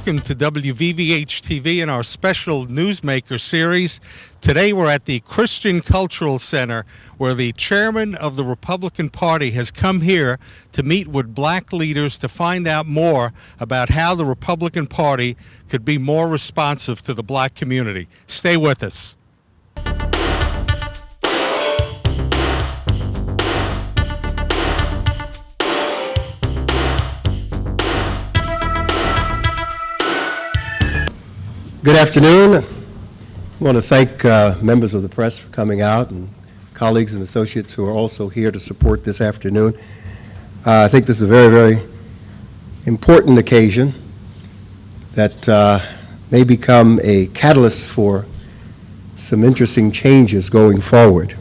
welcome to WVVH-TV in our special Newsmaker series. Today we're at the Christian Cultural Center, where the chairman of the Republican Party has come here to meet with black leaders to find out more about how the Republican Party could be more responsive to the black community. Stay with us. Good afternoon. I want to thank members of the press for coming out and colleagues and associates who are also here to support this afternoon. I think this is a very, very important occasion that may become a catalyst for some interesting changes going forward.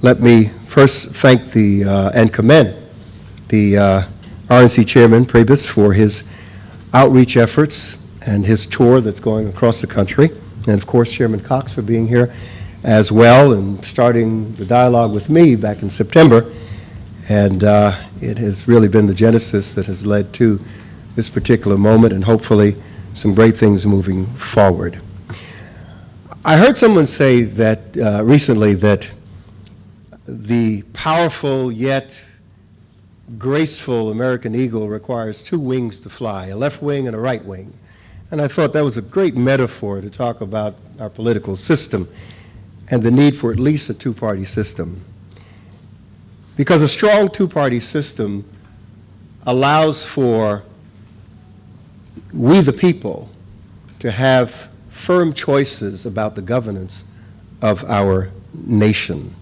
Let me first thank and commend the RNC Chairman Priebus for his outreach efforts and his tour that's going across the country, and of course Chairman Cox for being here as well and starting the dialogue with me back in September. And it has really been the genesis that has led to this particular moment and hopefully some great things moving forward. I heard someone say that recently that the powerful yet graceful American eagle requires two wings to fly, a left wing and a right wing. And I thought that was a great metaphor to talk about our political system and the need for at least a two-party system. Because a strong two-party system allows for we the people to have firm choices about the governance of our nation.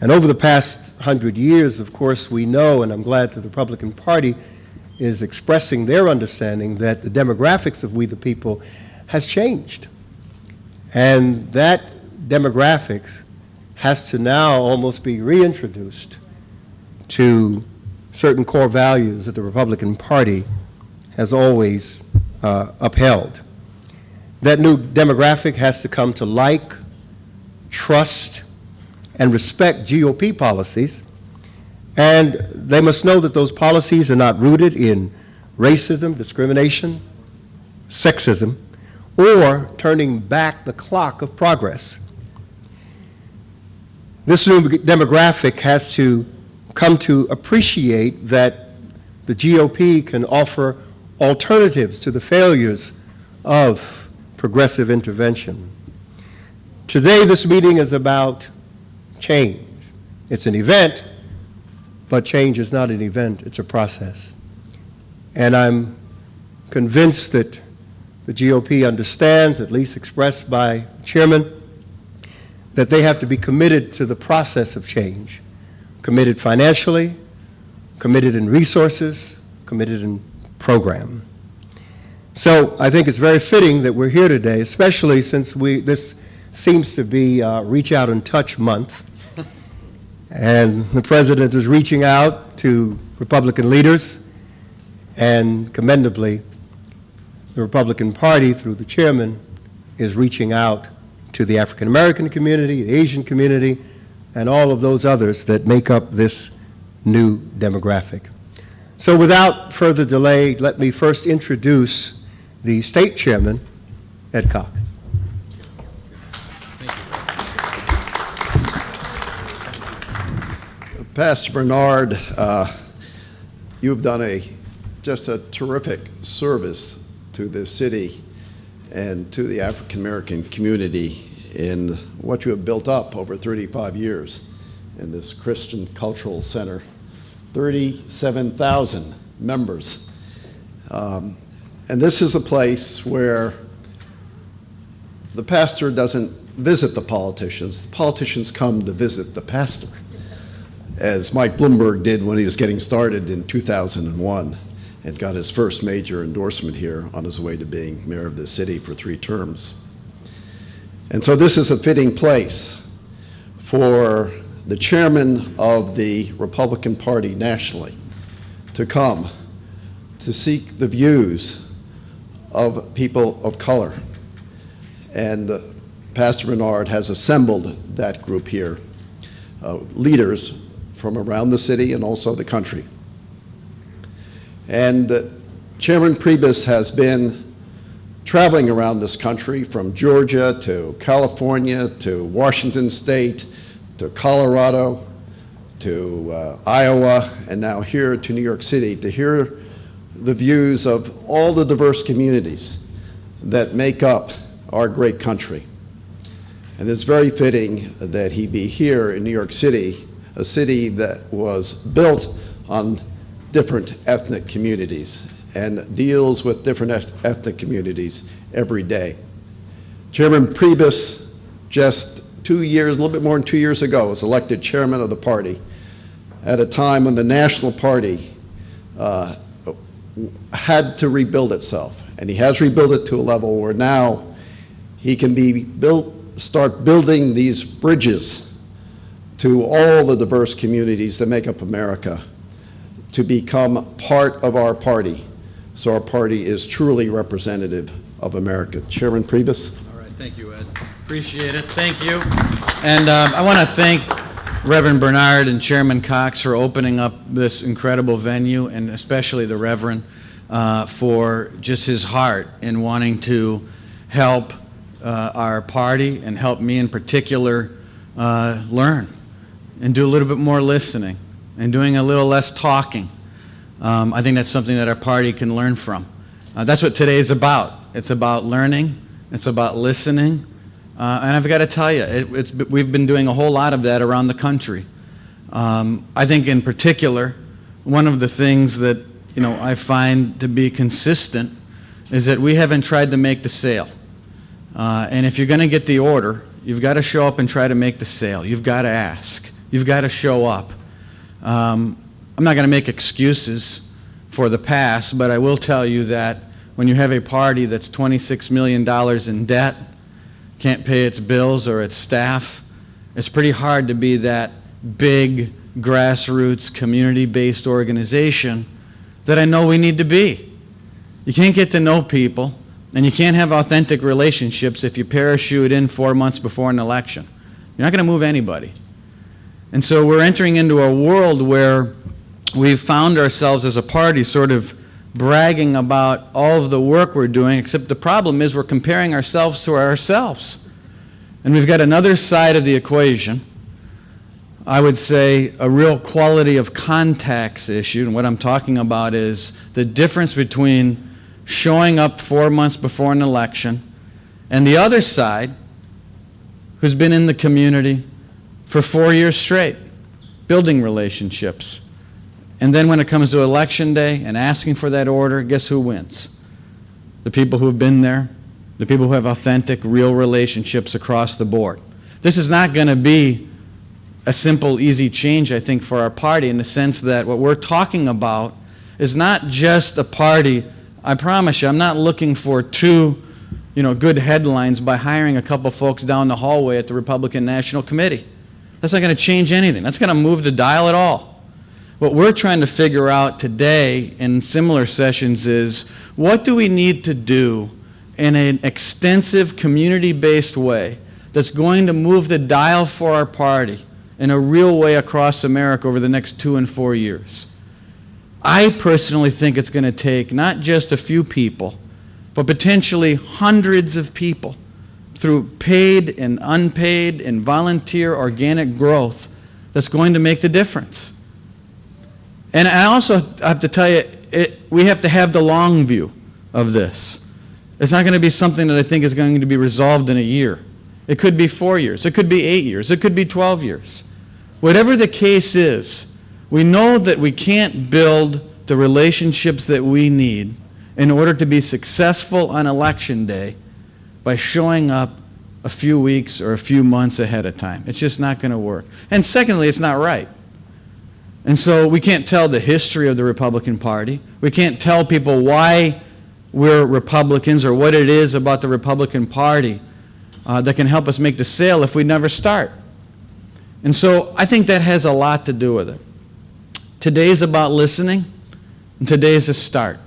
And over the past 100 years, of course, we know, and I'm glad that the Republican Party is expressing their understanding that the demographics of we the people has changed. And that demographics has to now almost be reintroduced to certain core values that the Republican Party has always upheld. That new demographic has to come to like, trust, and respect GOP policies. And they must know that those policies are not rooted in racism, discrimination, sexism, or turning back the clock of progress. This new demographic has to come to appreciate that the GOP can offer alternatives to the failures of progressive intervention. Today, this meeting is about change. It's an event, but change is not an event, it's a process. And I'm convinced that the GOP understands, at least expressed by the chairman, that they have to be committed to the process of change. Committed financially, committed in resources, committed in program. So I think it's very fitting that we're here today, especially since this seems to be Reach Out and Touch Month. And the President is reaching out to Republican leaders, and commendably, the Republican Party, through the chairman, is reaching out to the African American community, the Asian community, and all of those others that make up this new demographic. So without further delay, let me first introduce the state chairman, Ed Cox. Pastor Bernard, you've done just a terrific service to the city and to the African American community in what you have built up over 35 years in this Christian Cultural Center. 37,000 members. And this is a place where the pastor doesn't visit the politicians come to visit the pastor, as Mike Bloomberg did when he was getting started in 2001 and got his first major endorsement here on his way to being mayor of the city for 3 terms. And so this is a fitting place for the chairman of the Republican Party nationally to come to seek the views of people of color. And Pastor Bernard has assembled that group here, leaders from around the city and also the country. And Chairman Priebus has been traveling around this country from Georgia to California to Washington State to Colorado to Iowa and now here to New York City to hear the views of all the diverse communities that make up our great country. And it's very fitting that he be here in New York City, a city that was built on different ethnic communities and deals with different ethnic communities every day. Chairman Priebus, just 2 years, a little bit more than 2 years ago, was elected chairman of the party at a time when the National Party had to rebuild itself. And he has rebuilt it to a level where now he can start building these bridges to all the diverse communities that make up America to become part of our party. So our party is truly representative of America. Chairman Priebus. All right, thank you, Ed. Appreciate it, thank you. And I want to thank Reverend Bernard and Chairman Cox for opening up this incredible venue, and especially the Reverend for just his heart in wanting to help our party and help me in particular learn and do a little bit more listening and doing a little less talking. I think that's something that our party can learn from. That's what today is about. It's about learning, it's about listening, and I've got to tell you, we've been doing a whole lot of that around the country. I think in particular, one of the things that I find to be consistent is that we haven't tried to make the sale. And if you're going to get the order, you've got to show up and try to make the sale. You've got to ask. You've got to show up. I'm not going to make excuses for the past, but I will tell you that when you have a party that's $26 million in debt, can't pay its bills or its staff, it's pretty hard to be that big, grassroots, community-based organization that I know we need to be. You can't get to know people, and you can't have authentic relationships if you parachute in 4 months before an election. You're not going to move anybody. And so we're entering into a world where we've found ourselves as a party sort of bragging about all of the work we're doing, except the problem is we're comparing ourselves to ourselves. And we've got another side of the equation, I would say a real quality of contacts issue, and what I'm talking about is the difference between showing up 4 months before an election and the other side who's been in the community for 4 years straight, building relationships. And then when it comes to election day and asking for that order, guess who wins? The people who have been there, the people who have authentic, real relationships across the board. This is not going to be a simple, easy change, I think, for our party in the sense that what we're talking about is not just a party. I promise you, I'm not looking for two good headlines by hiring a couple folks down the hallway at the Republican National Committee. That's not going to change anything. That's going to move the dial at all. What we're trying to figure out today in similar sessions is what do we need to do in an extensive community-based way that's going to move the dial for our party in a real way across America over the next 2 and 4 years. I personally think it's going to take not just a few people, but potentially hundreds of people through paid and unpaid and volunteer organic growth that's going to make the difference. And I also have to tell you, we have to have the long view of this. It's not going to be something that I think is going to be resolved in a year. It could be 4 years. It could be 8 years. It could be 12 years. Whatever the case is, we know that we can't build the relationships that we need in order to be successful on Election Day by showing up a few weeks or a few months ahead of time. It's just not going to work. And secondly, it's not right. And so we can't tell the history of the Republican Party. We can't tell people why we're Republicans or what it is about the Republican Party that can help us make the sale if we never start. And so I think that has a lot to do with it. Today's about listening, and today's a start.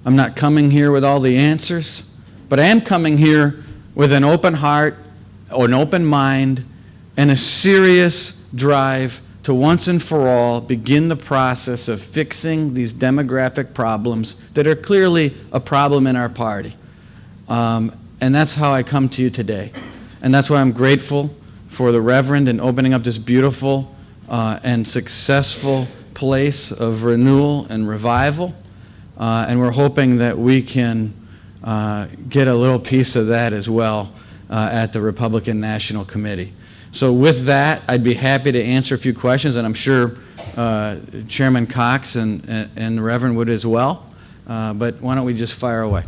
I'm not coming here with all the answers, but I am coming here with an open heart, or an open mind, and a serious drive to once and for all begin the process of fixing these demographic problems that are clearly a problem in our party. And that's how I come to you today. And that's why I'm grateful for the Reverend in opening up this beautiful and successful place of renewal and revival. And we're hoping that we can get a little piece of that as well at the Republican National Committee. So with that, I'd be happy to answer a few questions, and I'm sure Chairman Cox and the Reverend would as well. But why don't we just fire away?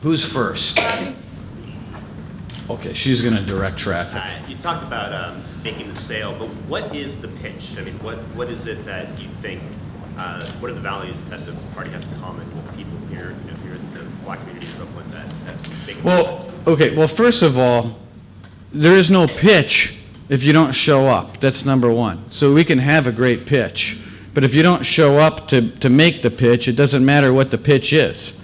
Who's first? Okay, she's going to direct traffic. You talked about making the sale, but what is the pitch? I mean, what is it that you think, what are the values that the party has in common with people here, here in the black community in Brooklyn that make it? Well, okay, well, first of all, there is no pitch if you don't show up. That's number one. So we can have a great pitch, but if you don't show up to make the pitch, it doesn't matter what the pitch is.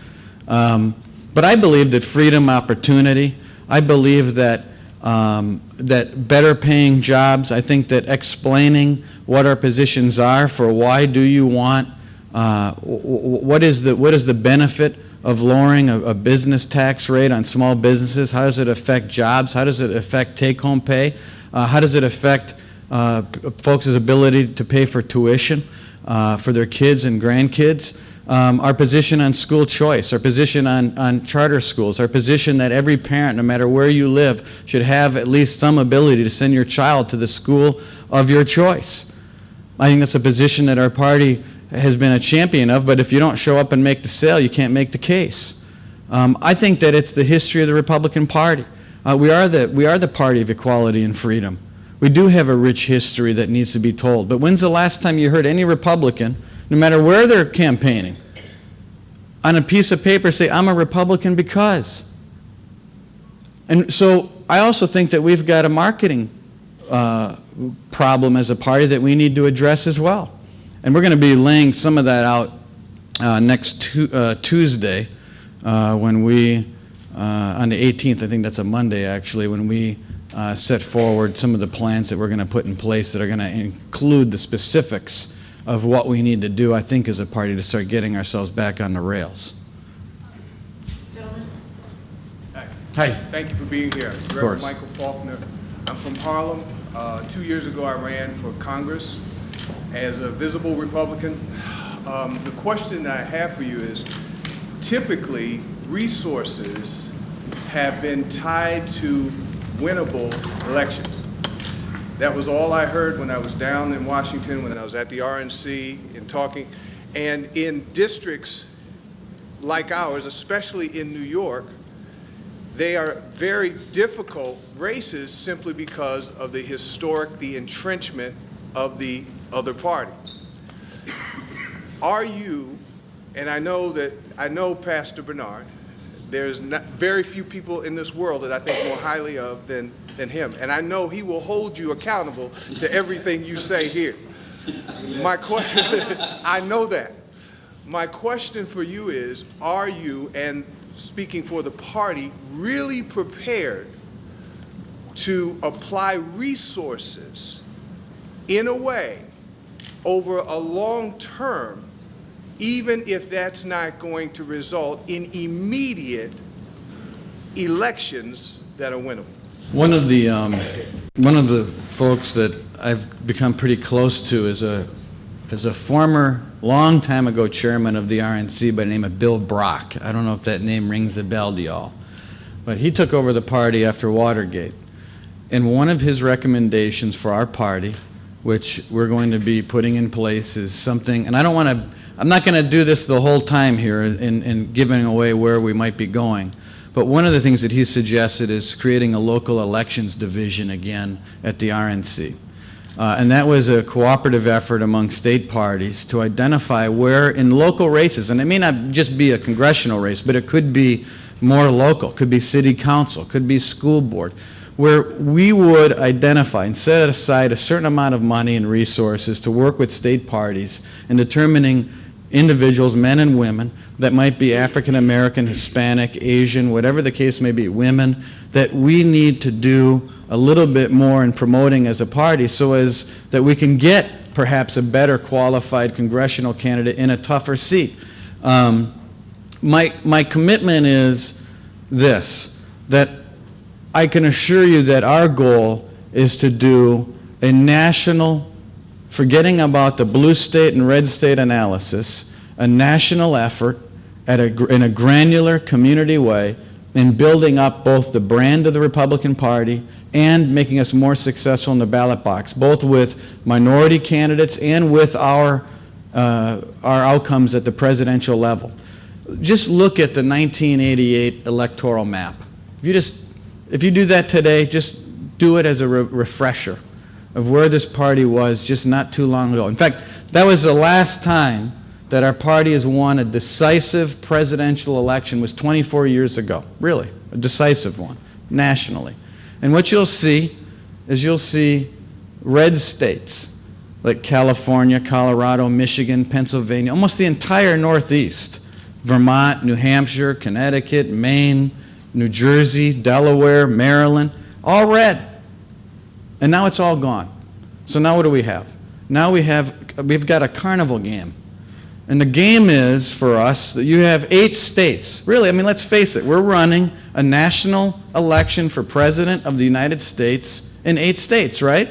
But I believe that freedom, opportunity, I believe that that better paying jobs, I think that explaining what our positions are for why do you want, what is the benefit of lowering a business tax rate on small businesses, how does it affect jobs, how does it affect take-home pay, how does it affect folks' ability to pay for tuition for their kids and grandkids. Our position on school choice, our position on charter schools, our position that every parent, no matter where you live, should have at least some ability to send your child to the school of your choice. I think that's a position that our party has been a champion of, but if you don't show up and make the sale, you can't make the case. I think that it's the history of the Republican Party. We are the party of equality and freedom. We do have a rich history that needs to be told, but when's the last time you heard any Republican, no matter where they're campaigning, on a piece of paper say, I'm a Republican because? And so I also think that we've got a marketing problem as a party that we need to address as well. And we're going to be laying some of that out next Tuesday when we, on the 18th, I think that's a Monday actually, when we set forward some of the plans that we're going to put in place that are going to include the specifics of what we need to do, I think, as a party to start getting ourselves back on the rails. Gentlemen. Hi. Thank you for being here. Reverend Michael Faulkner. I'm from Harlem. 2 years ago, I ran for Congress as a visible Republican. The question I have for you is, typically, resources have been tied to winnable elections. That was all I heard when I was down in Washington, when I was at the RNC and talking. And in districts like ours, especially in New York, they are very difficult races simply because of the entrenchment of the other party. Are you, and I know Pastor Bernard, there's very few people in this world that I think more highly of than him. And I know he will hold you accountable to everything you say here. My question, I know that. My question for you is, are you, and speaking for the party, really prepared to apply resources in a way over a long term, even if that's not going to result in immediate elections that are winnable? One of the folks that I've become pretty close to is a former, long time ago chairman of the RNC by the name of Bill Brock. I don't know if that name rings a bell to y'all, but he took over the party after Watergate. And one of his recommendations for our party, which we're going to be putting in place, is something, and I'm not going to do this the whole time here in giving away where we might be going. But one of the things that he suggested is creating a local elections division again at the RNC. And that was a cooperative effort among state parties to identify where in local races, and it may not just be a congressional race, but it could be more local, could be city council, could be school board, where we would identify and set aside a certain amount of money and resources to work with state parties in determining individuals, men and women, that might be African American, Hispanic, Asian, whatever the case may be, women, that we need to do a little bit more in promoting as a party so as that we can get perhaps a better qualified congressional candidate in a tougher seat. My commitment is this, that I can assure you that our goal is to do a national, forgetting about the blue state and red state analysis, a national effort in a granular community way in building up both the brand of the Republican Party and making us more successful in the ballot box, both with minority candidates and with our outcomes at the presidential level. Just look at the 1988 electoral map. If you do that today, just do it as a refresher of where this party was just not too long ago. In fact, that was the last time that our party has won a decisive presidential election, was 24 years ago, really, a decisive one, nationally. And what you'll see is you'll see red states like California, Colorado, Michigan, Pennsylvania, almost the entire Northeast, Vermont, New Hampshire, Connecticut, Maine, New Jersey, Delaware, Maryland, all red. And now it's all gone. So now what do we have? Now we've got a carnival game. And the game is, for us, that you have 8 states. Really, I mean, let's face it, we're running a national election for President of the United States in 8 states, right?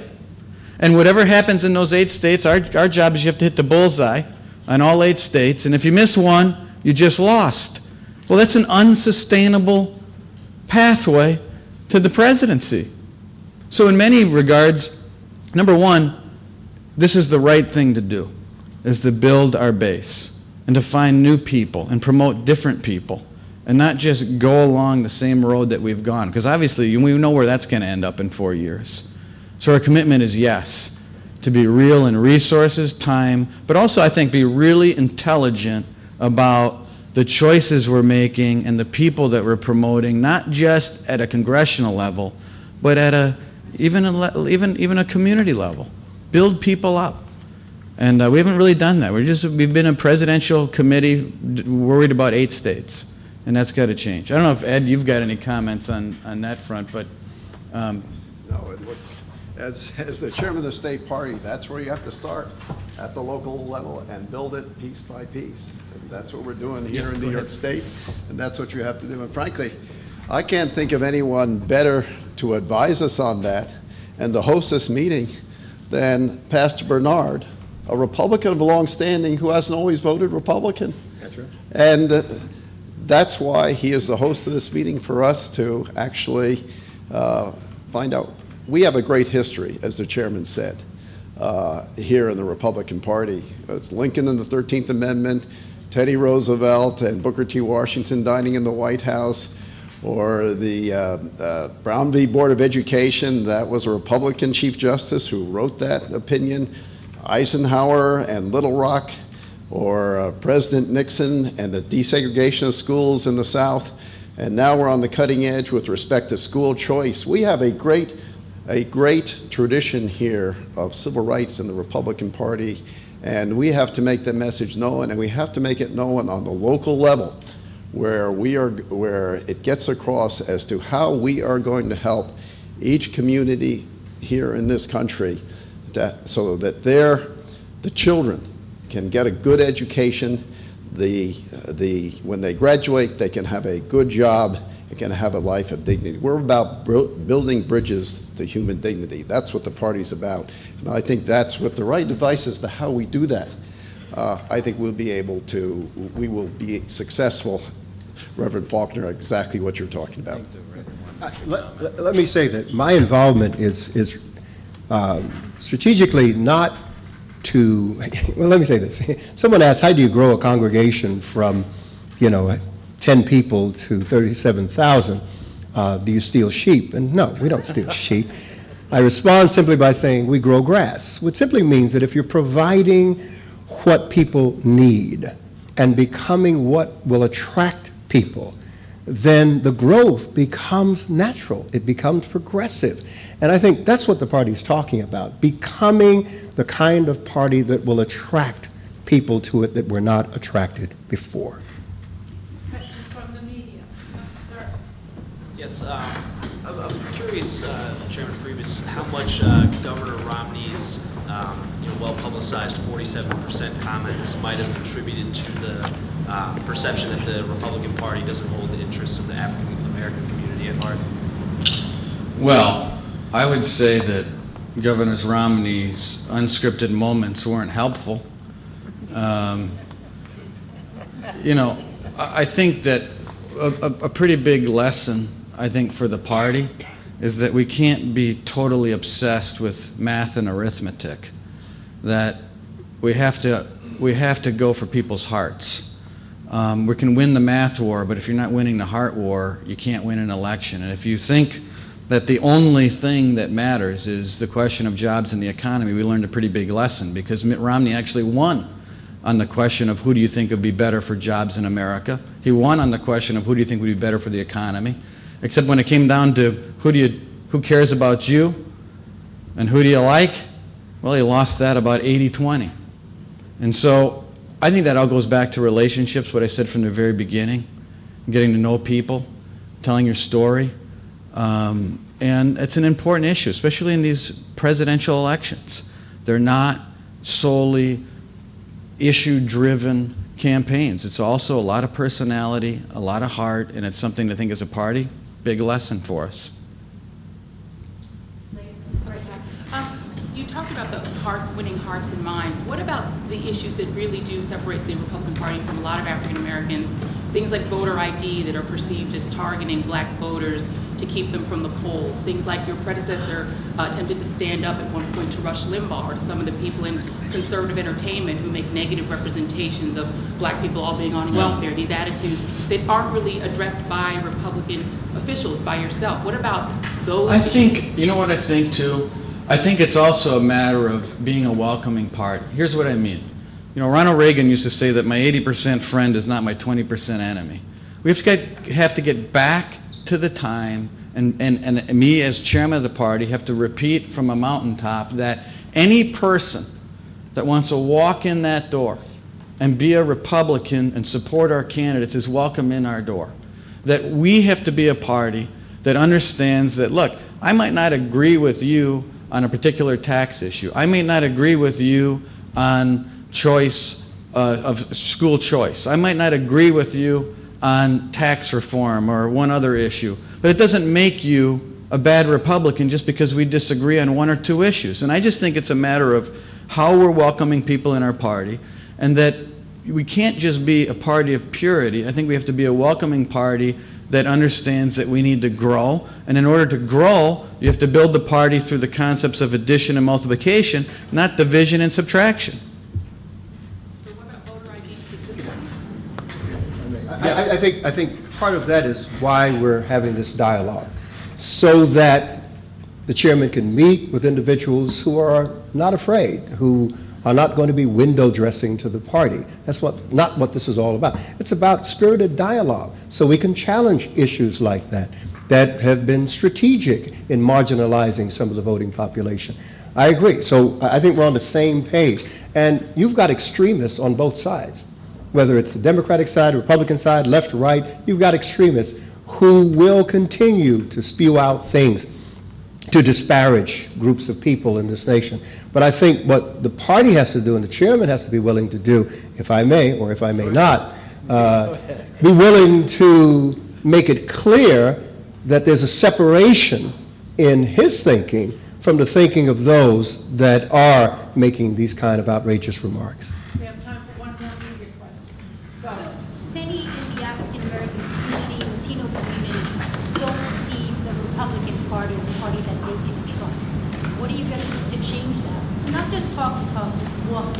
And whatever happens in those 8 states, our job is you have to hit the bullseye on all 8 states. And if you miss one, you just lost. Well, that's an unsustainable pathway to the presidency. So in many regards, number one, this is the right thing to do, is to build our base and to find new people and promote different people and not just go along the same road that we've gone, because obviously we know where that's going to end up in 4 years. So our commitment is, yes, to be real in resources, time, but also I think be really intelligent about the choices we're making and the people that we're promoting, not just at a congressional level, but at even a community level. Build people up. And we haven't really done that. We've been a presidential committee worried about 8 states, and that's got to change. I don't know if, Ed, you've got any comments on that front, but... No, as the chairman of the state party, that's where you have to start, at the local level, and build it piece by piece. And that's what we're doing here in New York State, and that's what you have to do. And frankly, I can't think of anyone better to advise us on that and to host this meeting than Pastor Bernard, a Republican of long standing who hasn't always voted Republican. That's right. And that's why he is the host of this meeting, for us to actually find out. We have a great history, as the chairman said, here in the Republican Party. It's Lincoln and the 13th Amendment, Teddy Roosevelt and Booker T. Washington dining in the White House, or the Brown v. Board of Education. That was a Republican Chief Justice who wrote that opinion. Eisenhower and Little Rock, or President Nixon and the desegregation of schools in the South. And now we're on the cutting edge with respect to school choice. We have a great tradition here of civil rights in the Republican Party, and we have to make that message known, and we have to make it known on the local level, where it gets across as to how we are going to help each community here in this country so that the children can get a good education. When they graduate, they can have a good job and can have a life of dignity. We're about building bridges to human dignity. That's what the party's about. And I think that's what the right advice as to how we do that. I think we will be successful, Reverend Faulkner, exactly what you're talking about. Let me say that my involvement is strategically not to, well, let me say this. Someone asked, how do you grow a congregation from, 10 people to 37,000? Do you steal sheep? And no, we don't steal sheep. I respond simply by saying we grow grass, which simply means that if you're providing what people need and becoming what will attract people, then the growth becomes natural. It becomes progressive. And I think that's what the party is talking about, becoming the kind of party that will attract people to it that were not attracted before. Question from the media. Sir. Yes, I'm curious, Chairman Priebus, how much Governor Romney's well-publicized 47% comments might have contributed to the perception that the Republican Party doesn't hold the interests of the African American community at heart? Well, I would say that Governor Romney's unscripted moments weren't helpful. I think that a pretty big lesson, I think, for the party is that we can't be totally obsessed with math and arithmetic, that we have to go for people's hearts. We can win the math war, but if you're not winning the heart war, you can't win an election. And if you think that the only thing that matters is the question of jobs and the economy, we learned a pretty big lesson, because Mitt Romney actually won on the question of who do you think would be better for jobs in America. He won on the question of who do you think would be better for the economy, except when it came down to who cares about you and who do you like, well, he lost that about 80-20. And so I think that all goes back to relationships, what I said from the very beginning, getting to know people, telling your story. And it's an important issue, especially in these presidential elections. They're not solely issue-driven campaigns. It's also a lot of personality, a lot of heart, and it's something to think as a party, big lesson for us. You talked about the winning hearts and minds. What about the issues that really do separate the Republican Party from a lot of African Americans? Things like voter ID that are perceived as targeting black voters to keep them from the polls. Things like your predecessor attempted to stand up at one point to Rush Limbaugh or to some of the people in conservative entertainment who make negative representations of black people all being on welfare. These attitudes that aren't really addressed by Republican officials, by yourself. What about those issues? think, you know what I think too? I think it's also a matter of being a welcoming party. Here's what I mean. Ronald Reagan used to say that my 80% friend is not my 20% enemy. We have to get back to the time, and me as chairman of the party have to repeat from a mountaintop that any person that wants to walk in that door and be a Republican and support our candidates is welcome in our door. That we have to be a party that understands that, look, I might not agree with you on a particular tax issue. I may not agree with you on choice of school choice. I might not agree with you on tax reform or one other issue. But it doesn't make you a bad Republican just because we disagree on one or two issues. And I just think it's a matter of how we're welcoming people in our party, and that we can't just be a party of purity. I think we have to be a welcoming party that understands that we need to grow. And in order to grow, you have to build the party through the concepts of addition and multiplication, not division and subtraction. So what about voter ID specifically? I think part of that is why we're having this dialogue, so that the chairman can meet with individuals who are not afraid, who are not going to be window dressing to the party. That's not what this is all about. It's about spirited dialogue, so we can challenge issues like that have been strategic in marginalizing some of the voting population. I agree. So I think we're on the same page. And you've got extremists on both sides, whether it's the Democratic side, Republican side, left, right. You've got extremists who will continue to spew out things to disparage groups of people in this nation. But I think what the party has to do, and the chairman has to be willing to do, if I may, or if I may not, be willing to make it clear that there's a separation in his thinking from the thinking of those that are making these kind of outrageous remarks. We have time for one more media question. Go So ahead. many in the African American community, Latino community, don't see the Republican Party as a party that they can trust. What are you going to do to change that? Not just talk and talk, but walk.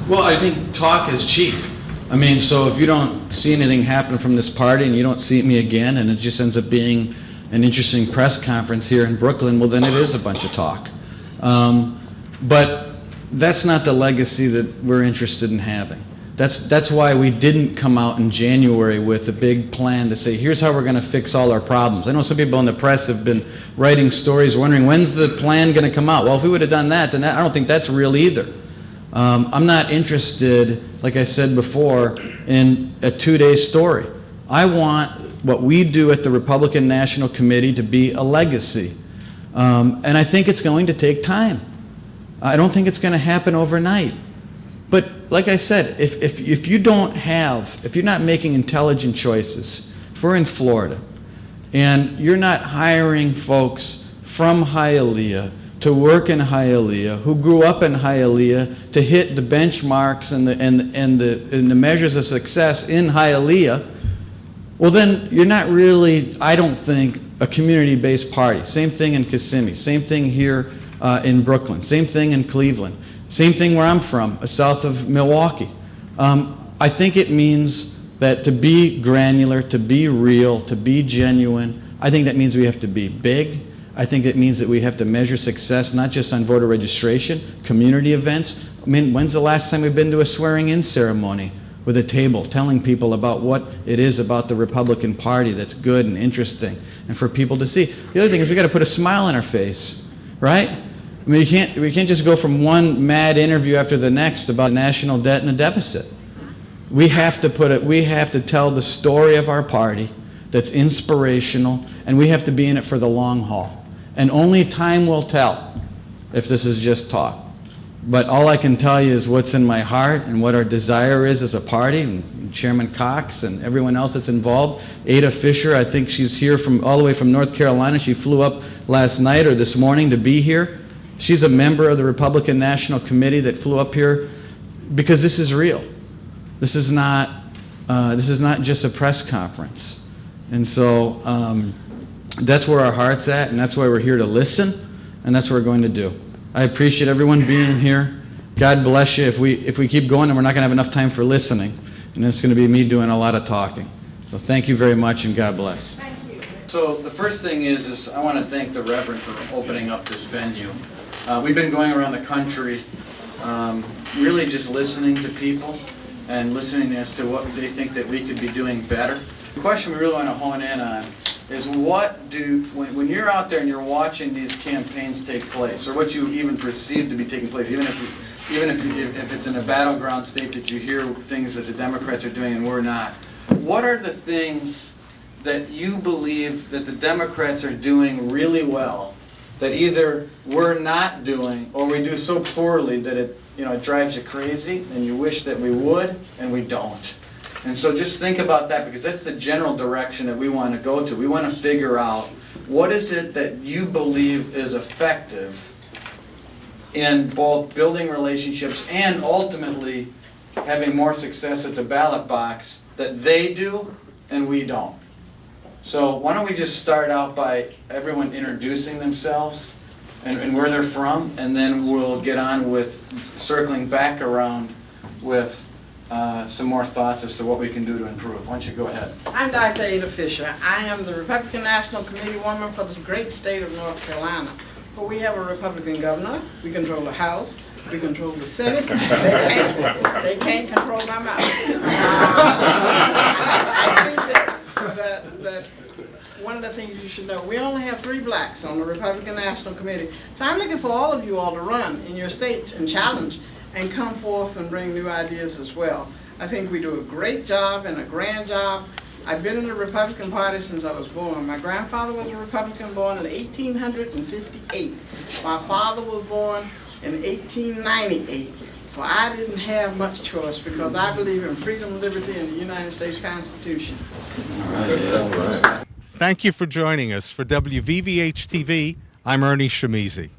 Well, I think talk is cheap. I mean, so if you don't see anything happen from this party and you don't see me again and it just ends up being an interesting press conference here in Brooklyn, well, then it is a bunch of talk. But that's not the legacy that we're interested in having. That's why we didn't come out in January with a big plan to say, here's how we're going to fix all our problems. I know some people in the press have been writing stories wondering, when's the plan going to come out? Well, if we would have done that, then I don't think that's real either. I'm not interested, like I said before, in a 2-day story. I want what we do at the Republican National Committee to be a legacy. And I think it's going to take time. I don't think it's going to happen overnight. But like I said, if you don't have, if you're not making intelligent choices, if we're in Florida, and you're not hiring folks from Hialeah to work in Hialeah, who grew up in Hialeah, to hit the benchmarks and the measures of success in Hialeah, well then you're not really, I don't think, a community-based party. Same thing in Kissimmee, same thing here in Brooklyn, same thing in Cleveland, same thing where I'm from, south of Milwaukee. I think it means that to be granular, to be real, to be genuine, I think that means we have to be big. I think it means that we have to measure success not just on voter registration, community events. I mean, when's the last time we've been to a swearing-in ceremony with a table telling people about what it is about the Republican Party that's good and interesting and for people to see? The other thing is we got to put a smile on our face, right? I mean, we can't just go from one mad interview after the next about national debt and the deficit. We have to tell the story of our party that's inspirational, and we have to be in it for the long haul. And only time will tell if this is just talk. But all I can tell you is what's in my heart and what our desire is as a party, and Chairman Cox and everyone else that's involved. Ada Fisher, I think she's here all the way from North Carolina. She flew up last night or this morning to be here. She's a member of the Republican National Committee that flew up here because this is real. This is not just a press conference. And so that's where our heart's at, and that's why we're here to listen, and that's what we're going to do. I appreciate everyone being here. God bless you. If we keep going, then we're not going to have enough time for listening, and it's going to be me doing a lot of talking. So thank you very much, and God bless. Thank you. So the first thing is I want to thank the Reverend for opening up this venue. We've been going around the country really just listening to people and listening as to what they think that we could be doing better. The question we really want to hone in on is when you're out there and you're watching these campaigns take place, or what you even perceive to be taking place, even if it's in a battleground state that you hear things that the Democrats are doing and we're not, what are the things that you believe that the Democrats are doing really well that either we're not doing or we do so poorly that it drives you crazy and you wish that we would and we don't? And so just think about that, because that's the general direction that we want to go to. We want to figure out what is it that you believe is effective in both building relationships and ultimately having more success at the ballot box that they do and we don't. So why don't we just start out by everyone introducing themselves and where they're from, and then we'll get on with circling back around with some more thoughts as to what we can do to improve. Why don't you go ahead? I'm Dr. Ada Fisher. I am the Republican National Committee woman for this great state of North Carolina, where we have a Republican governor. We control the House. We control the Senate. They can't control my mouth. I think that one of the things you should know, we only have 3 blacks on the Republican National Committee. So I'm looking for all of you all to run in your states and challenge and come forth and bring new ideas as well. I think we do a great job and a grand job. I've been in the Republican Party since I was born. My grandfather was a Republican, born in 1858. My father was born in 1898. So I didn't have much choice because I believe in freedom, liberty, and the United States Constitution. All right. Thank you for joining us. For WVVH-TV, I'm Ernie Shimizi.